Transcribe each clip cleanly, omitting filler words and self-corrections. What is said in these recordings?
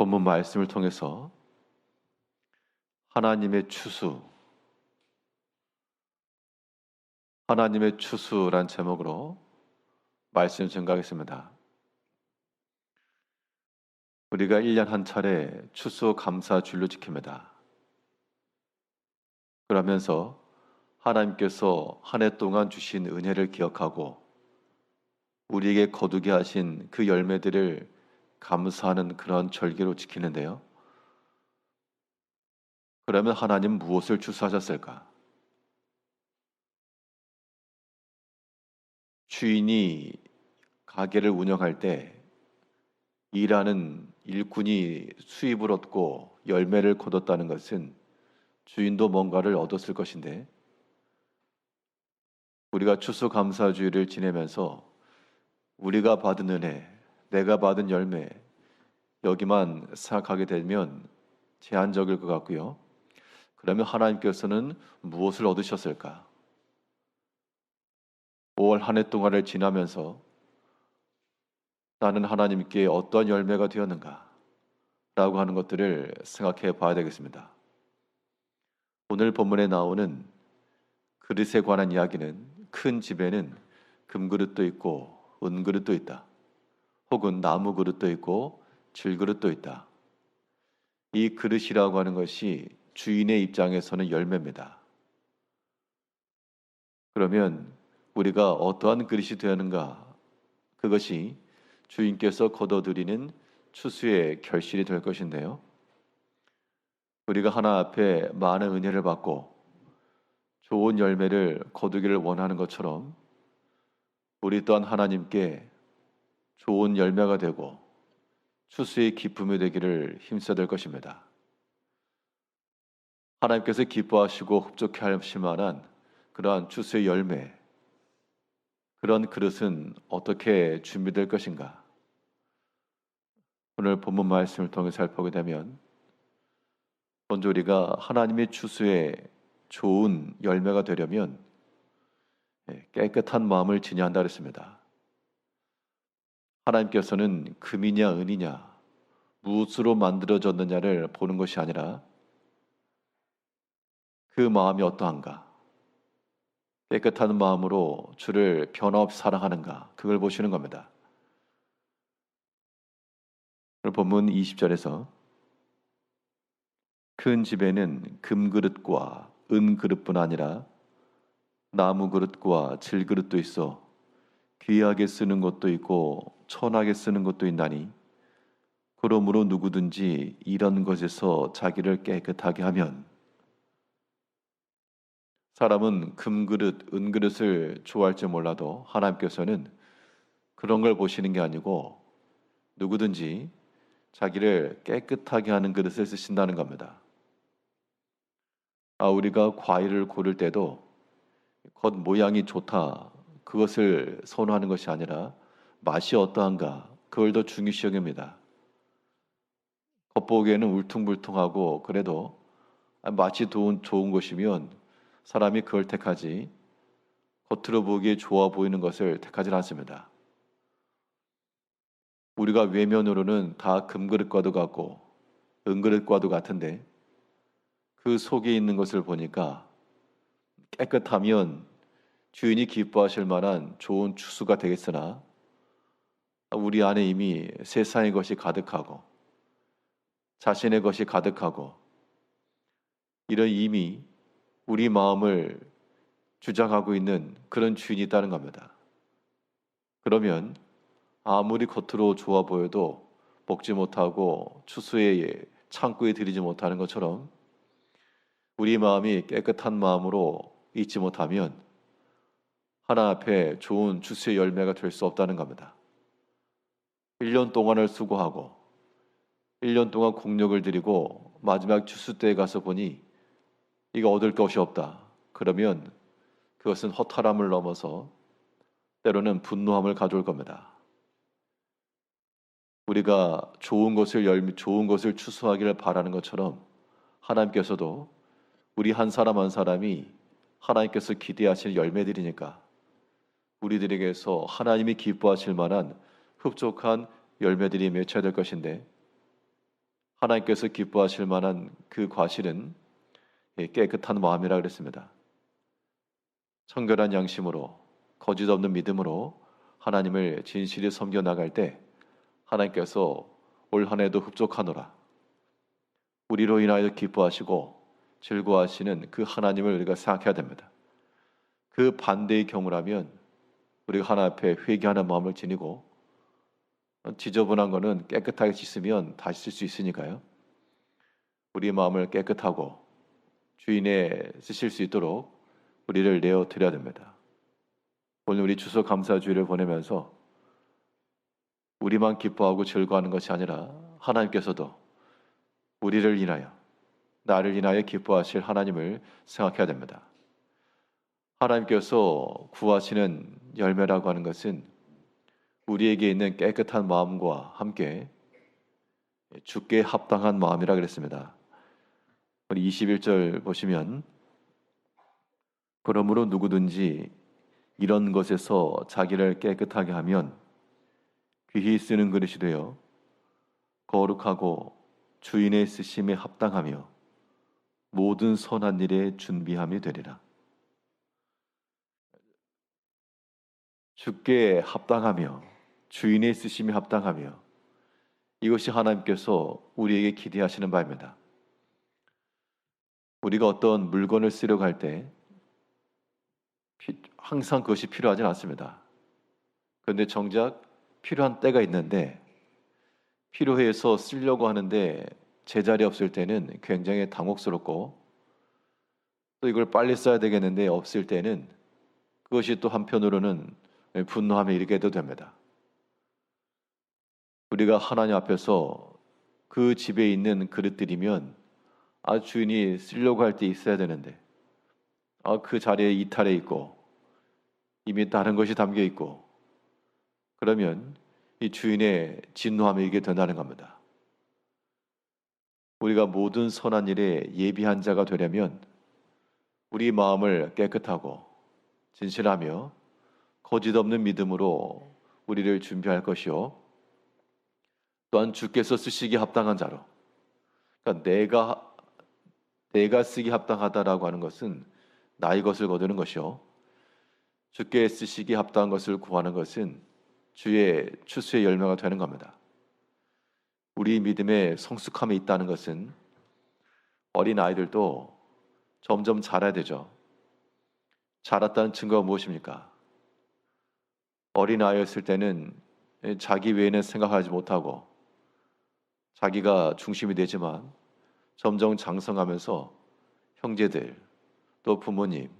본문 말씀을 통해서 하나님의 추수, 하나님의 추수란 제목으로 말씀 증가하겠습니다. 우리가 1년 한 차례 추수 감사 주일로 지킵니다. 그러면서 하나님께서 한 해 동안 주신 은혜를 기억하고 우리에게 거두게 하신 그 열매들을 감사하는 그런 절기로 지키는데요. 그러면 하나님 무엇을 추수하셨을까? 주인이 가게를 운영할 때 일하는 일꾼이 수입을 얻고 열매를 거뒀다는 것은 주인도 뭔가를 얻었을 것인데, 우리가 추수감사주의를 지내면서 우리가 받은 은혜, 내가 받은 열매, 여기만 생각하게 되면 제한적일 것 같고요. 그러면 하나님께서는 무엇을 얻으셨을까? 5월 한 해 동안을 지나면서 나는 하나님께 어떤 열매가 되었는가? 라고 하는 것들을 생각해 봐야 되겠습니다. 오늘 본문에 나오는 그릇에 관한 이야기는 큰 집에는 금그릇도 있고 은그릇도 있다. 혹은 나무 그릇도 있고 질그릇도 있다. 이 그릇이라고 하는 것이 주인의 입장에서는 열매입니다. 그러면 우리가 어떠한 그릇이 되었는가? 그것이 주인께서 거둬들이는 추수의 결실이 될 것인데요. 우리가 하나 앞에 많은 은혜를 받고 좋은 열매를 거두기를 원하는 것처럼 우리 또한 하나님께 좋은 열매가 되고 추수의 기쁨이 되기를 힘써야 될 것입니다. 하나님께서 기뻐하시고 흡족해 하실 만한 그러한 추수의 열매, 그런 그릇은 어떻게 준비될 것인가? 오늘 본문 말씀을 통해 살펴보게 되면 먼저 우리가 하나님의 추수에 좋은 열매가 되려면 깨끗한 마음을 지녀야 한다 그랬습니다. 하나님께서는 금이냐 은이냐 무엇으로 만들어졌느냐를 보는 것이 아니라 그 마음이 어떠한가, 깨끗한 마음으로 주를 변함없이 사랑하는가, 그걸 보시는 겁니다. 오늘 본문 20절에서 큰 집에는 금그릇과 은그릇뿐 아니라 나무 그릇과 질그릇도 있어 귀하게 쓰는 것도 있고 천하게 쓰는 것도 있나니 그러므로 누구든지 이런 것에서 자기를 깨끗하게 하면, 사람은 금그릇, 은그릇을 좋아할지 몰라도 하나님께서는 그런 걸 보시는 게 아니고 누구든지 자기를 깨끗하게 하는 그릇을 쓰신다는 겁니다. 우리가 과일을 고를 때도 겉 모양이 좋다, 그것을 선호하는 것이 아니라 맛이 어떠한가, 그걸 더 중요시 여깁니다. 겉보기에는 울퉁불퉁하고 그래도 맛이 좋은 것이면 사람이 그걸 택하지, 겉으로 보기에 좋아 보이는 것을 택하지 않습니다. 우리가 외면으로는 다 금그릇과도 같고 은그릇과도 같은데 그 속에 있는 것을 보니까 깨끗하면 주인이 기뻐하실 만한 좋은 추수가 되겠으나 우리 안에 이미 세상의 것이 가득하고 자신의 것이 가득하고 이런 이미 우리 마음을 주장하고 있는 그런 주인이 있다는 겁니다. 그러면 아무리 겉으로 좋아 보여도 먹지 못하고 추수의 창고에 들이지 못하는 것처럼 우리 마음이 깨끗한 마음으로 있지 못하면 하나 앞에 좋은 추수의 열매가 될 수 없다는 겁니다. 1년 동안을 수고하고 1년 동안 공력을 들이고 마지막 추수 때에 가서 보니 이거 얻을 것이 없다. 그러면 그것은 허탈함을 넘어서 때로는 분노함을 가져올 겁니다. 우리가 좋은 것을 추수하기를 바라는 것처럼 하나님께서도 우리 한 사람 한 사람이 하나님께서 기대하시는 열매들이니까 우리들에게서 하나님이 기뻐하실 만한 흡족한 열매들이 맺혀야 될 것인데, 하나님께서 기뻐하실 만한 그 과실은 깨끗한 마음이라 그랬습니다. 청결한 양심으로 거짓 없는 믿음으로 하나님을 진실히 섬겨 나갈 때 하나님께서 올 한 해도 흡족하노라. 우리로 인하여 기뻐하시고 즐거워하시는 그 하나님을 우리가 생각해야 됩니다. 그 반대의 경우라면 우리가 하나님 앞에 회개하는 마음을 지니고 지저분한 거는 깨끗하게 씻으면 다시 쓸 수 있으니까요. 우리 마음을 깨끗하고 주인에 쓰실 수 있도록 우리를 내어 드려야 됩니다. 오늘 우리 추수감사주일을 보내면서 우리만 기뻐하고 즐거워하는 것이 아니라 하나님께서도 우리를 인하여 나를 인하여 기뻐하실 하나님을 생각해야 됩니다. 하나님께서 구하시는 열매라고 하는 것은 우리에게 있는 깨끗한 마음과 함께 주께 합당한 마음이라 그랬습니다. 우리 21절 보시면 그러므로 누구든지 이런 것에서 자기를 깨끗하게 하면 귀히 쓰는 그릇이 되어 거룩하고 주인의 쓰심에 합당하며 모든 선한 일에 준비함이 되리라. 주께 합당하며 주인의 쓰심에 합당하며 이것이 하나님께서 우리에게 기대하시는 바입니다. 우리가 어떤 물건을 쓰려고 할 때 항상 그것이 필요하진 않습니다. 그런데 정작 필요한 때가 있는데 필요해서 쓰려고 하는데 제자리 없을 때는 굉장히 당혹스럽고 또 이걸 빨리 써야 되겠는데 없을 때는 그것이 또 한편으로는 분노함에 이르게도 됩니다. 우리가 하나님 앞에서 그 집에 있는 그릇들이면 주인이 쓰려고 할 때 있어야 되는데 그 자리에 이탈해 있고 이미 다른 것이 담겨 있고 그러면 이 주인의 진노함에 이게 된다는 겁니다. 우리가 모든 선한 일에 예비한 자가 되려면 우리 마음을 깨끗하고 진실하며 거짓 없는 믿음으로 우리를 준비할 것이요 또한 주께서 쓰시기 합당한 자로 그러니까 내가 쓰기 합당하다라고 하는 것은 나의 것을 거두는 것이요 주께 쓰시기 합당한 것을 구하는 것은 주의 추수의 열매가 되는 겁니다. 우리 믿음에 성숙함이 있다는 것은 어린 아이들도 점점 자라야 되죠. 자랐다는 증거가 무엇입니까? 어린 아이였을 때는 자기 외에는 생각하지 못하고 자기가 중심이 되지만 점점 장성하면서 형제들 또 부모님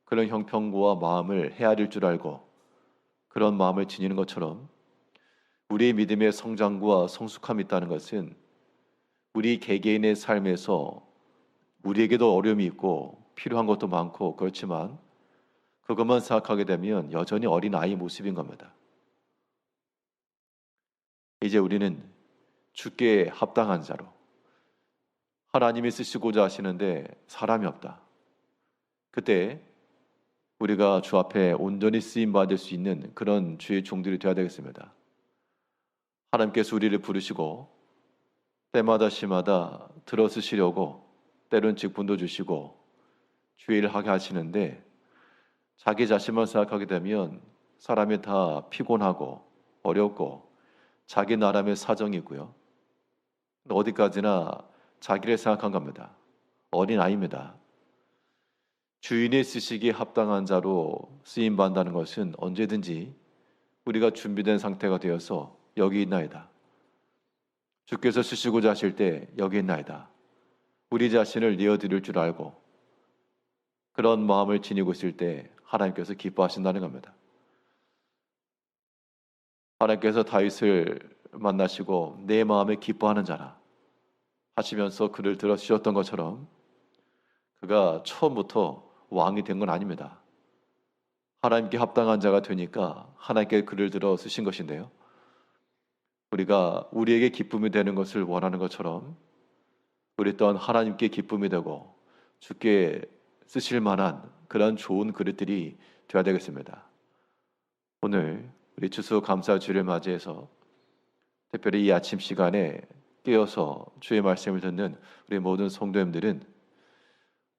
그런 형편과 마음을 헤아릴 줄 알고 그런 마음을 지니는 것처럼 우리의 믿음의 성장과 성숙함이 있다는 것은 우리 개개인의 삶에서 우리에게도 어려움이 있고 필요한 것도 많고 그렇지만 그것만 생각하게 되면 여전히 어린 아이 모습인 겁니다. 이제 우리는 주께 합당한 자로 하나님이 쓰시고자 하시는데 사람이 없다. 그때 우리가 주 앞에 온전히 쓰임 받을 수 있는 그런 주의 종들이 되어야 되겠습니다. 하나님께서 우리를 부르시고 때마다 시마다 들어쓰시려고 때론 직분도 주시고 주의 일을 하게 하시는데 자기 자신만 생각하게 되면 사람이 다 피곤하고 어렵고 자기 나름의 사정이 있고요. 어디까지나 자기를 생각한 겁니다. 어린아이입니다. 주인의 쓰시기에 합당한 자로 쓰임받는다는 것은 언제든지 우리가 준비된 상태가 되어서 여기 있나이다. 주께서 쓰시고자 하실 때 여기 있나이다. 우리 자신을 내어드릴 줄 알고 그런 마음을 지니고 있을 때 하나님께서 기뻐하신다는 겁니다. 하나님께서 다윗을 만나시고 내 마음에 기뻐하는 자라 하시면서 그를 들어주셨던 것처럼 그가 처음부터 왕이 된 건 아닙니다. 하나님께 합당한 자가 되니까 하나님께 그를 들어 쓰신 것인데요. 우리가 우리에게 기쁨이 되는 것을 원하는 것처럼 우리 또한 하나님께 기쁨이 되고 주께 쓰실 만한 그런 좋은 그릇들이 되어야 되겠습니다. 오늘 우리 추수감사주일을 맞이해서 특별히 이 아침 시간에 깨어서 주의 말씀을 듣는 우리 모든 성도님들은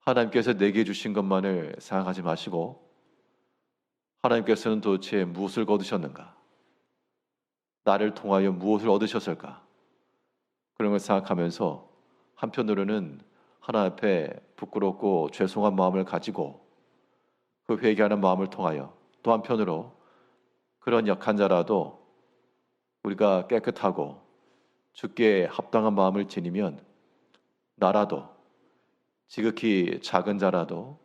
하나님께서 내게 주신 것만을 생각하지 마시고 하나님께서는 도대체 무엇을 거두셨는가? 나를 통하여 무엇을 얻으셨을까? 그런 걸 생각하면서 한편으로는 하나님 앞에 부끄럽고 죄송한 마음을 가지고 그 회개하는 마음을 통하여 또 한편으로 그런 약한 자라도 우리가 깨끗하고 주께 합당한 마음을 지니면 나라도 지극히 작은 자라도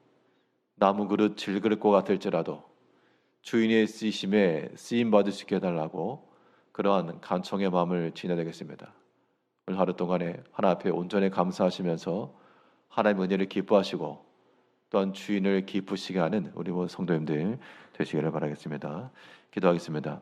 나무 그릇 질그릇과 같을지라도 주인의 쓰심에 쓰임 받을 수 있게 해달라고 그러한 간청의 마음을 지녀야 되겠습니다. 오늘 하루 동안에 하나님 앞에 온전히 감사하시면서 하나님의 은혜를 기뻐하시고 또한 주인을 기쁘시게 하는 우리 모든 성도님들 되시기를 바라겠습니다. 기도하겠습니다.